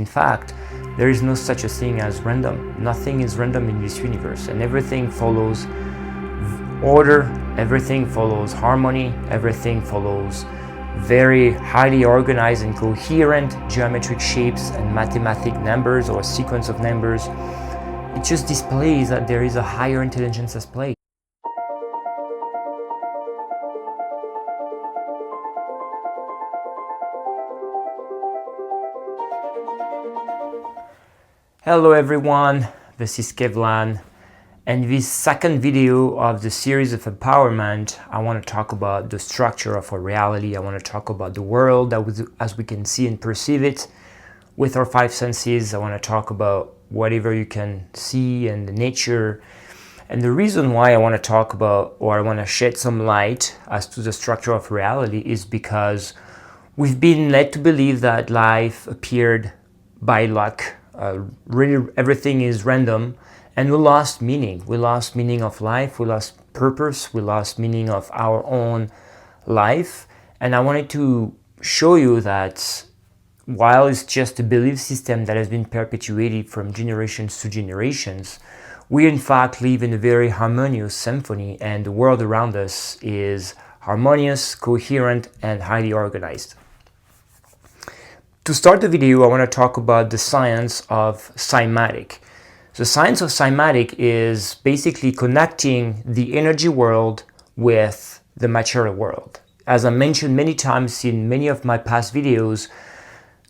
In fact, there is no such a thing as random. Nothing is random in this universe, and everything follows order, everything follows harmony, everything follows very highly organized and coherent geometric shapes and mathematic numbers or sequence of numbers. It just displays that there is a higher intelligence at play. Hello everyone, this is Kevlan, and this second video of the series of empowerment, I want to talk about the structure of our reality. I want to talk about the world as we can see and perceive it with our five senses. I want to talk about whatever you can see and the nature. And the reason why I want to talk about, or I want to shed some light as to the structure of reality, is because we've been led to believe that life appeared by luck. Really everything is random, and we lost meaning. We lost meaning of life, we lost purpose, we lost meaning of our own life. And I wanted to show you that while it's just a belief system that has been perpetuated from generations to generations, we in fact live in a very harmonious symphony, and the world around us is harmonious, coherent, and highly organized. To start the video, I want to talk about the science of cymatic. The science of cymatic is basically connecting the energy world with the material world. As I mentioned many times in many of my past videos,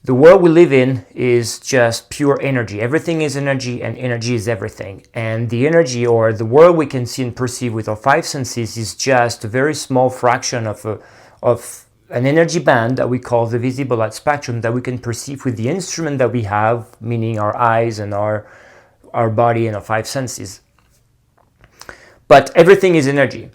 the world we live in is just pure energy. Everything is energy, and energy is everything. And the energy, or the world we can see and perceive with our five senses, is just a very small fraction of an energy band that we call the visible light spectrum, that we can perceive with the instrument that we have, meaning our eyes and our body and our five senses. But everything is energy.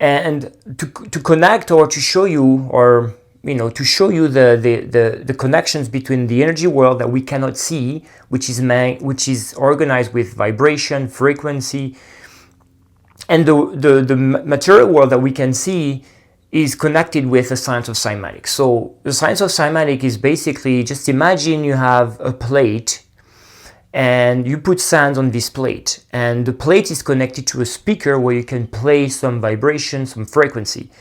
And to connect, or to show you, or to show you the connections between the energy world that we cannot see, which is organized with vibration, frequency, and the material world that we can see, is connected with the science of cymatic. So the science of cymatic is basically, just imagine you have a plate and you put sand on this plate, and the plate is connected to a speaker where you can play some vibration, some frequency.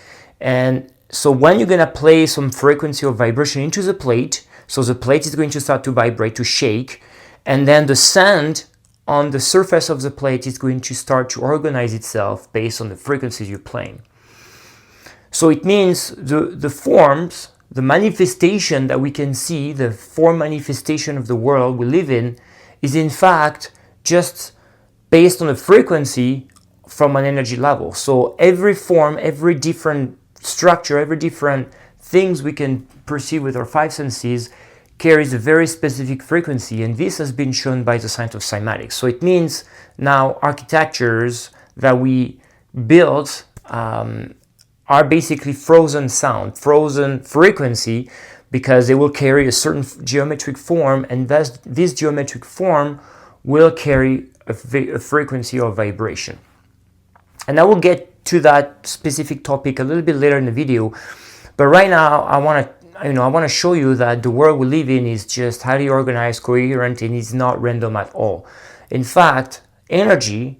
And so when you're gonna play some frequency or vibration into the plate, so the plate is going to start to vibrate, to shake, and then the sand on the surface of the plate is going to start to organize itself based on the frequencies you're playing. So it means the forms, the manifestation that we can see, the form manifestation of the world we live in, is in fact just based on a frequency from an energy level. So every form, every different structure, every different things we can perceive with our five senses carries a very specific frequency, and this has been shown by the science of cymatics. So it means now architectures that we build are basically frozen sound, frozen frequency, because they will carry a certain geometric form, and this geometric form will carry a frequency or vibration. And I will get to that specific topic a little bit later in the video, but right now I want to show you that the world we live in is just highly organized, coherent, and is not random at all. In fact, energy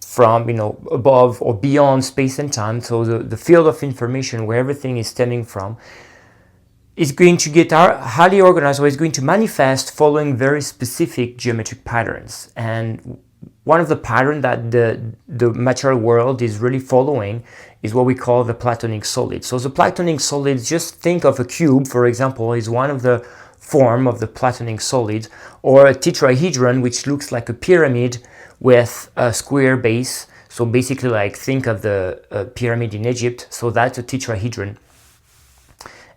from above or beyond space and time, so the field of information where everything is stemming from, is going to get highly organized, or is going to manifest following very specific geometric patterns. And one of the patterns that the material world is really following is what we call the platonic solid. So the platonic solid, just think of a cube, for example, is one of the form of the platonic solid, or a tetrahedron, which looks like a pyramid with a square base. So basically, like, think of the pyramid in Egypt. So that's a tetrahedron.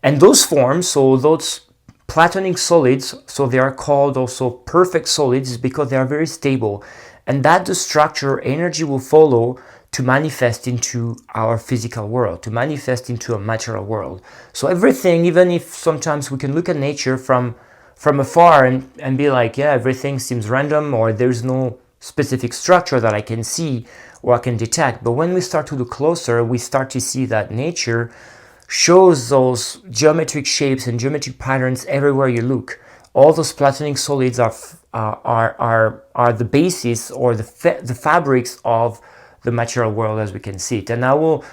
And those forms, so those platonic solids, so they are called also perfect solids because they are very stable. And that the structure energy will follow to manifest into our physical world, to manifest into a material world. So everything, even if sometimes we can look at nature from afar and be like, yeah, everything seems random, or there's no specific structure that I can see or I can detect. But when we start to look closer, we start to see that nature shows those geometric shapes and geometric patterns everywhere you look. all those platonic solids are the basis or the fabrics of the material world as we can see it. And I will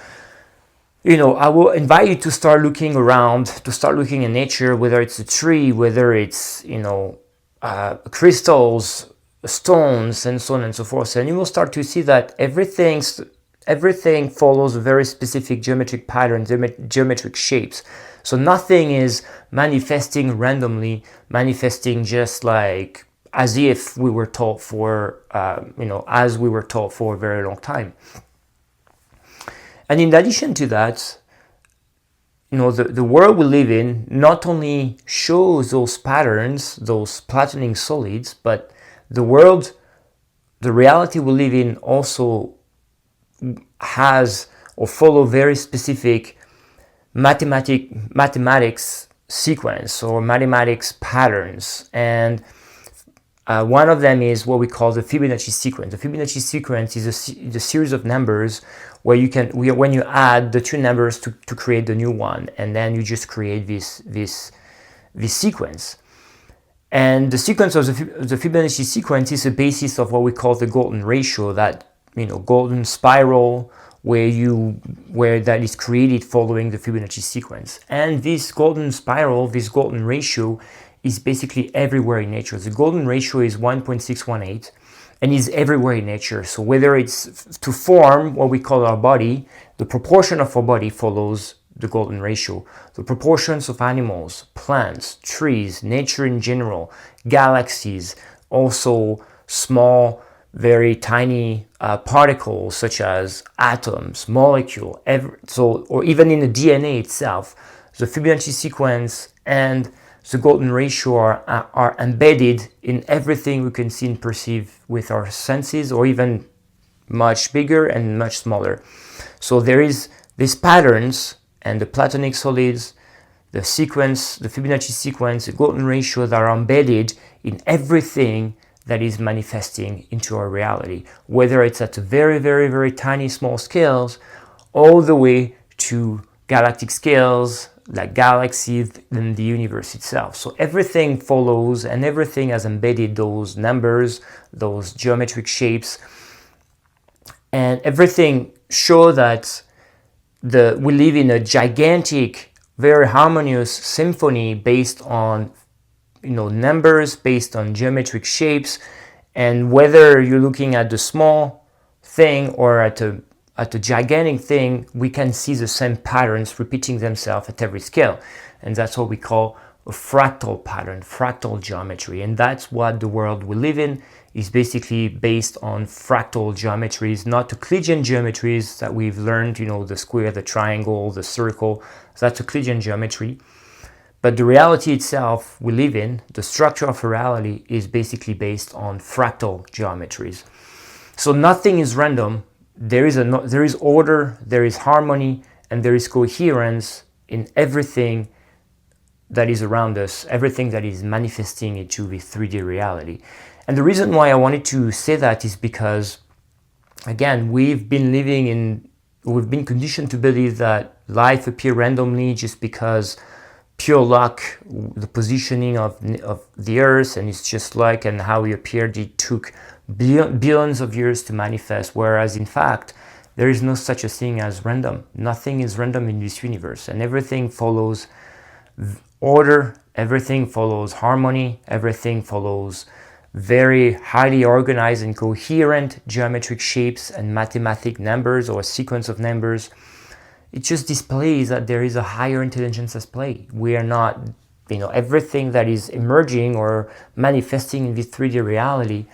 invite you to start looking around, to start looking in nature, whether it's a tree, whether it's crystals, stones, and so on and so forth, and you will start to see that everything follows a very specific geometric pattern, geometric shapes. So nothing is manifesting randomly, manifesting just like as if we were taught for, as we were taught for a very long time. And in addition to that, the world we live in not only shows those patterns, those platonic solids, but the reality we live in also has or follow very specific mathematics sequence or mathematics patterns. And one of them is what we call the Fibonacci sequence. The Fibonacci sequence is a series of numbers where when you add the two numbers to create the new one, and then you just create this sequence. And the sequence of the Fibonacci sequence is the basis of what we call the golden ratio, that golden spiral where that is created following the Fibonacci sequence. And this golden spiral, this golden ratio, is basically everywhere in nature. The golden ratio is 1.618 and is everywhere in nature. So whether it's to form what we call our body, the proportion of our body follows the golden ratio. The proportions of animals, plants, trees, nature in general, galaxies, also small, very tiny particles such as atoms, molecule, or even in the DNA itself, the Fibonacci sequence and the golden ratio are embedded in everything we can see and perceive with our senses, or even much bigger and much smaller. So there is these patterns, and the platonic solids, the sequence, the Fibonacci sequence, the golden ratio, that are embedded in everything that is manifesting into our reality, whether it's at a very, very, very tiny, small scales, all the way to galactic scales, like galaxies in the universe itself. So everything follows, and everything has embedded those numbers, those geometric shapes, and everything show that we live in a gigantic, very harmonious symphony based on numbers, based on geometric shapes. And whether you're looking at the small thing or at a gigantic thing, we can see the same patterns repeating themselves at every scale. And that's what we call a fractal pattern, fractal geometry. And that's what the world we live in is basically based on fractal geometries, not Euclidean geometries that we've learned, the square, the triangle, the circle. So that's Euclidean geometry. But the reality itself we live in, the structure of a reality, is basically based on fractal geometries. So nothing is random. There is order, there is harmony, and there is coherence in everything that is around us, everything that is manifesting into the 3D reality. And the reason why I wanted to say that is because, again, we've been conditioned to believe that life appears randomly just because pure luck, the positioning of the earth, and it's just like, and how it appeared, it took billions of years to manifest, whereas in fact there is no such a thing as random. Nothing is random in this universe, and everything follows order, everything follows harmony, everything follows very highly organized and coherent geometric shapes and mathematic numbers or a sequence of numbers. It just displays that there is a higher intelligence at play. We are not, everything that is emerging or manifesting in this 3D reality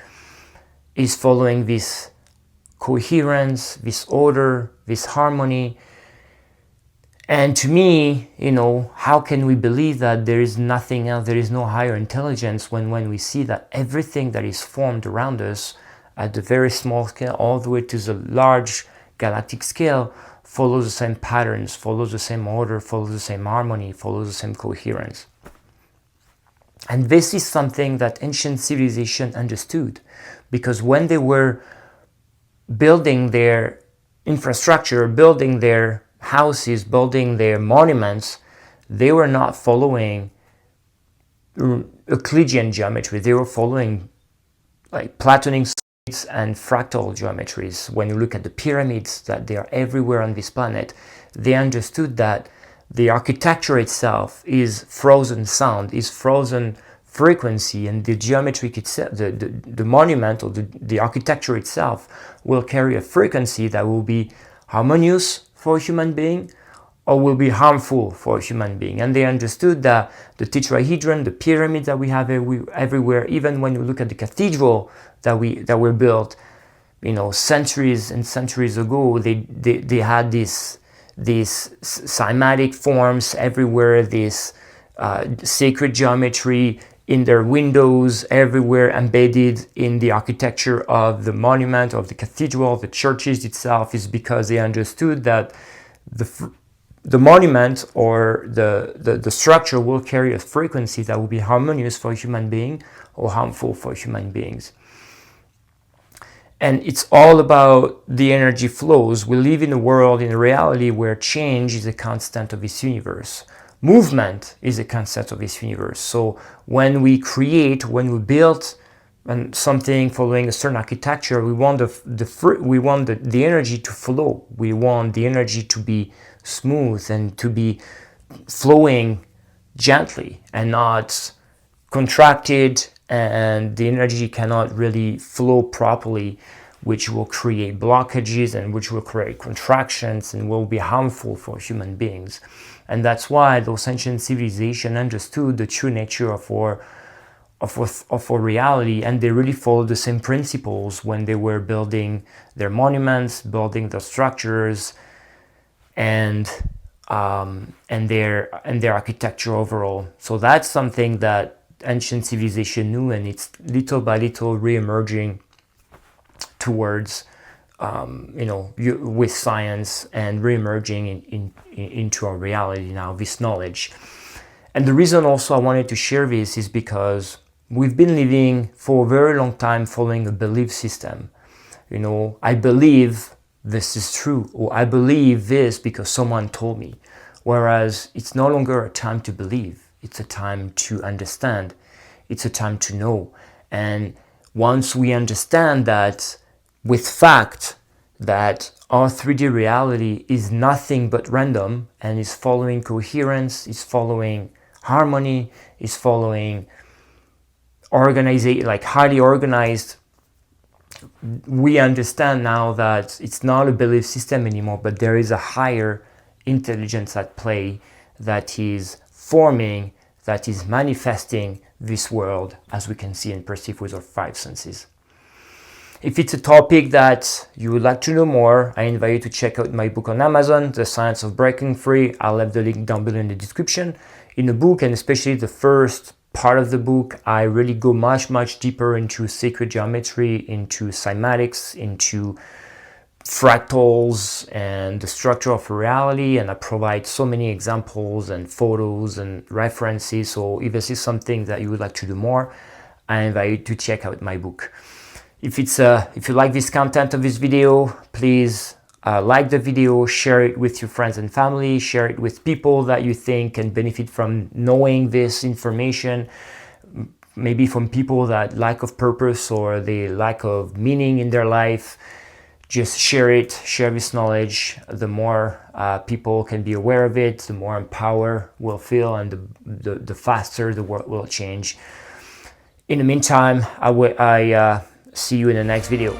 is following this coherence, this order, this harmony. And to me, how can we believe that there is nothing else, there is no higher intelligence when we see that everything that is formed around us at the very small scale all the way to the large galactic scale follows the same patterns, follows the same order, follows the same harmony, follows the same coherence. And this is something that ancient civilization understood, because when they were building their infrastructure, building their houses, building their monuments, they were not following Euclidean geometry. They were following like Platonic solids and fractal geometries. When you look at the pyramids, that they are everywhere on this planet, they understood that the architecture itself is frozen sound, is frozen frequency, and the geometric itself, the monument or the architecture itself will carry a frequency that will be harmonious for a human being or will be harmful for a human being. And they understood that the tetrahedron, the pyramids that we have everywhere, even when you look at the cathedral that were built, centuries and centuries ago, they had these cymatic forms everywhere, this sacred geometry in their windows everywhere, embedded in the architecture of the monument, of the cathedral, the churches itself, is because they understood that the monument or the structure will carry a frequency that will be harmonious for a human being or harmful for human beings. And it's all about the energy flows. We live in a world, in a reality where change is a constant of this universe. Movement is a constant of this universe. So when we create, when we build something following a certain architecture, we want the energy to flow. We want the energy to be smooth and to be flowing gently and not contracted, and the energy cannot really flow properly, which will create blockages and which will create contractions and will be harmful for human beings. And that's why those ancient civilizations understood the true nature of our reality, and they really followed the same principles when they were building their monuments, building their structures, and their architecture overall. So that's something that ancient civilization knew, and it's little by little re-emerging towards with science and re-emerging into our reality now, this knowledge. And the reason also I wanted to share this is because we've been living for a very long time following a belief system. I believe this is true, or I believe this because someone told me. Whereas it's no longer a time to believe, it's a time to understand, it's a time to know. And once we understand that with fact, that our 3D reality is nothing but random and is following coherence, is following harmony, is following highly organized, we understand now that it's not a belief system anymore, but there is a higher intelligence at play that is forming, that is manifesting this world as we can see and perceive with our 5 senses. If it's a topic that you would like to know more, I invite you to check out my book on Amazon, The Science of Breaking Free. I'll leave the link down below in the description. In the book, and especially the first part of the book, I really go much deeper into sacred geometry, into cymatics, into fractals and the structure of reality, and I provide so many examples and photos and references. So if this is something that you would like to do more, I invite you to check out my book. If you like this content of this video, please like the video, share it with your friends and family, share it with people that you think can benefit from knowing this information, maybe from people that lack of purpose or the lack of meaning in their life. Just share this knowledge. The more people can be aware of it, the more empowered we'll feel, and the faster the world will change. In the meantime, I see you in the next video.